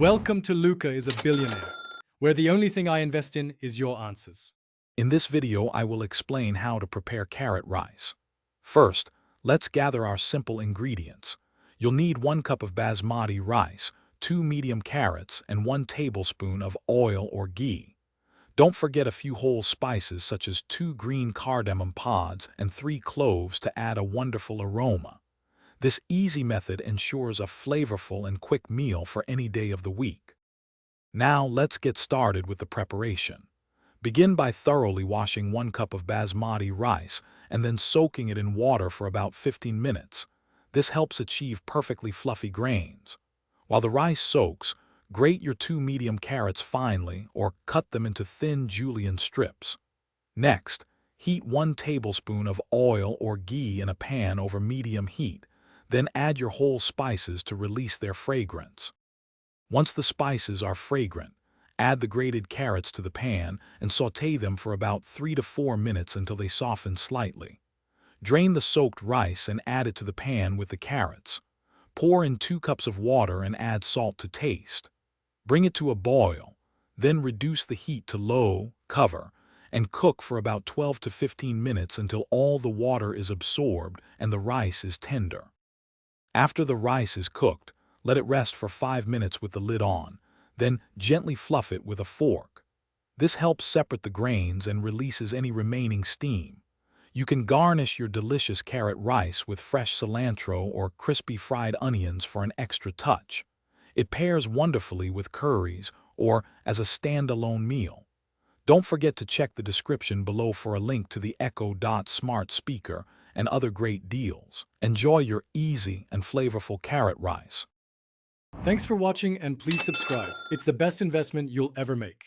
Welcome to Luca is a Billionaire, where the only thing I invest in is your answers. In this video, I will explain how to prepare carrot rice. First, let's gather our simple ingredients. You'll need 1 cup of basmati rice, 2 medium carrots, and 1 tablespoon of oil or ghee. Don't forget a few whole spices such as 2 green cardamom pods and 3 cloves to add a wonderful aroma. This easy method ensures a flavorful and quick meal for any day of the week. Now let's get started with the preparation. Begin by thoroughly washing 1 cup of basmati rice and then soaking it in water for about 15 minutes. This helps achieve perfectly fluffy grains. While the rice soaks, grate your 2 medium carrots finely or cut them into thin julienne strips. Next, heat 1 tablespoon of oil or ghee in a pan over medium heat. Then add your whole spices to release their fragrance. Once the spices are fragrant, add the grated carrots to the pan and sauté them for about 3 to 4 minutes until they soften slightly. Drain the soaked rice and add it to the pan with the carrots. Pour in 2 cups of water and add salt to taste. Bring it to a boil, then reduce the heat to low, cover, and cook for about 12 to 15 minutes until all the water is absorbed and the rice is tender. After the rice is cooked, let it rest for 5 minutes with the lid on, then gently fluff it with a fork. This helps separate the grains and releases any remaining steam. You can garnish your delicious carrot rice with fresh cilantro or crispy fried onions for an extra touch. It pairs wonderfully with curries or as a standalone meal. Don't forget to check the description below for a link to the Echo Dot smart speaker and other great deals. Enjoy your easy and flavorful carrot rice. Thanks for watching and please subscribe. It's the best investment you'll ever make.